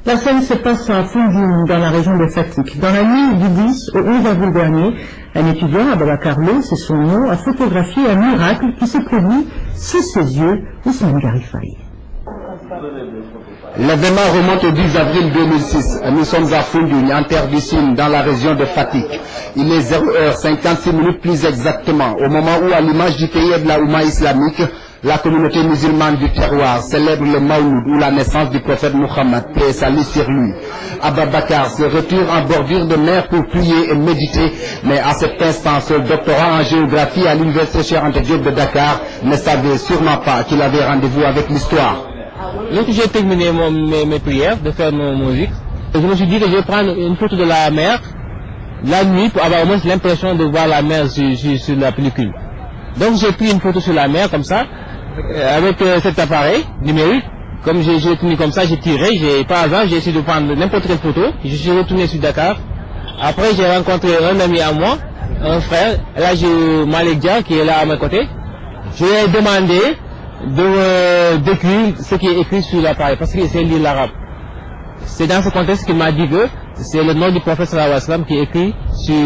La scène se passe à Foundiougne, dans la région de Fatick. Dans la nuit du 10 au 11 avril dernier, un étudiant, Ababacar Lo, c'est son nom, a photographié un miracle qui s'est produit sous ses yeux, Ousmane Garifay. L'événement remonte au 10 avril 2006. Nous sommes à Foundiougne, en terre du Sine, dans la région de Fatick. Il est 0h56 plus exactement, au moment où, à l'image du pays et de la Oumma islamique, la communauté musulmane du terroir célèbre le Mawlud ou la naissance du prophète Muhammad, paix et salut sur lui. Ababacar se retire en bordure de mer pour prier et méditer, mais à cet instant, ce doctorat en géographie à l'université Cheikh Anta Diop de Dakar ne savait sûrement pas qu'il avait rendez-vous avec l'histoire. Lorsque j'ai terminé mes prières, de faire mon musique, je me suis dit que je vais prendre une photo de la mer la nuit pour avoir au moins l'impression de voir la mer sur la pellicule. Donc j'ai pris une photo sur la mer comme ça, avec cet appareil numérique. Comme j'ai tenu comme ça, j'ai tiré, par hasard j'ai essayé de prendre n'importe quelle photo. Je suis retourné sur Dakar. Après j'ai rencontré un ami à moi, un frère, là j'ai Malik Dia qui est là à mes côtés. Je lui ai demandé d'écrire ce qui est écrit sur l'appareil, parce qu'il sait lire l'arabe. C'est dans ce contexte qu'il m'a dit que c'est le nom du prophète sallallahu alayhi wa sallam qui est écrit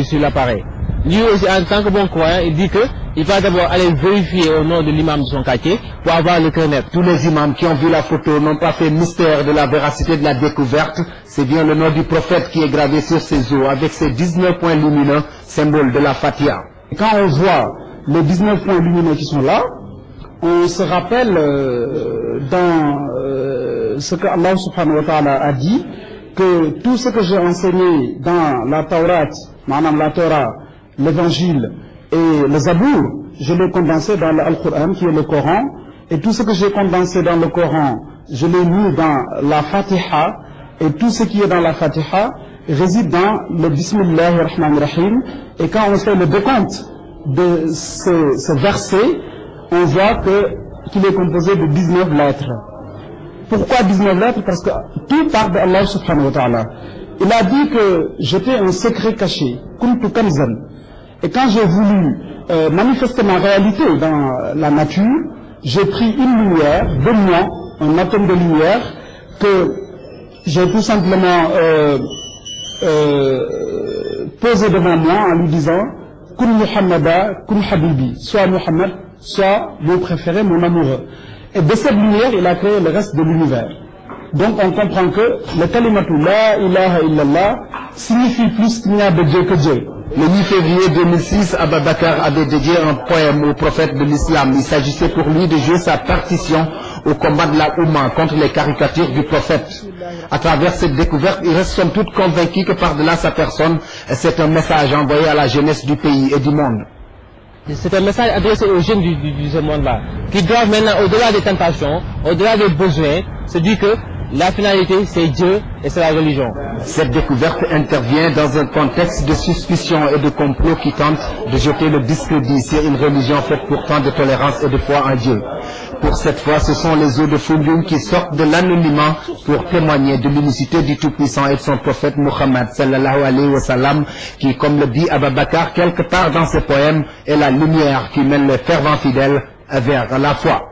sur l'appareil. Lui aussi, en tant que bon croyant, il dit qu'il va d'abord aller vérifier au nom de l'imam de son quartier pour avoir le cœur net. Tous les imams qui ont vu la photo n'ont pas fait mystère de la véracité de la découverte. C'est bien le nom du prophète qui est gravé sur ses os avec ses 19 points lumineux, symbole de la Fatiha. Quand on voit les 19 points lumineux qui sont là, on se rappelle dans ce que Allah subhanahu wa ta'ala a dit, que tout ce que j'ai enseigné dans la Taurat, madame la Torah, l'évangile et le Zabour, je l'ai condensé dans l'Al-Qur'an qui est le Coran, et tout ce que j'ai condensé dans le Coran, je l'ai mis dans la Fatiha, et tout ce qui est dans la Fatiha réside dans le Bismillah ar-Rahman ar-Rahim. Et quand on fait le décompte de ce verset, on voit qu'il est composé de 19 lettres. Pourquoi 19 lettres? Parce que tout part d'Allah subhanahu wa ta'ala. Il a dit que j'étais un secret caché, kuntu kanzan. Et quand j'ai voulu manifester ma réalité dans la nature, j'ai pris une lumière de moi, un atome de lumière, que j'ai tout simplement posé devant moi en lui disant Kun Muhammada, Kun Habibi, soit Muhammad, soit mon préféré, mon amoureux. Et de cette lumière, il a créé le reste de l'univers. Donc on comprend que le kalimatu la ilaha illallah signifie plus qu'il n'y a de Dieu que Dieu. Le 8 février 2006, Ababacar avait dédié un poème au prophète de l'islam. Il s'agissait pour lui de jouer sa partition au combat de la Oumma contre les caricatures du prophète. À travers cette découverte, il reste somme toute convaincu que par-delà sa personne, c'est un message envoyé à la jeunesse du pays et du monde. C'est un message adressé aux jeunes de ce monde-là, qui doivent maintenant, au-delà des tentations, au-delà des besoins, se dire que la finalité, c'est Dieu et c'est la religion. Cette découverte intervient dans un contexte de suspicion et de complot qui tente de jeter le discrédit sur une religion faite pourtant de tolérance et de foi en Dieu. Pour cette fois, ce sont les eaux de Foundiougne qui sortent de l'anonymat pour témoigner de l'unicité du Tout-Puissant et de son prophète Muhammad sallallahu alayhi wa sallam, qui, comme le dit Ababacar quelque part dans ses poèmes, est la lumière qui mène les fervents fidèles vers la foi.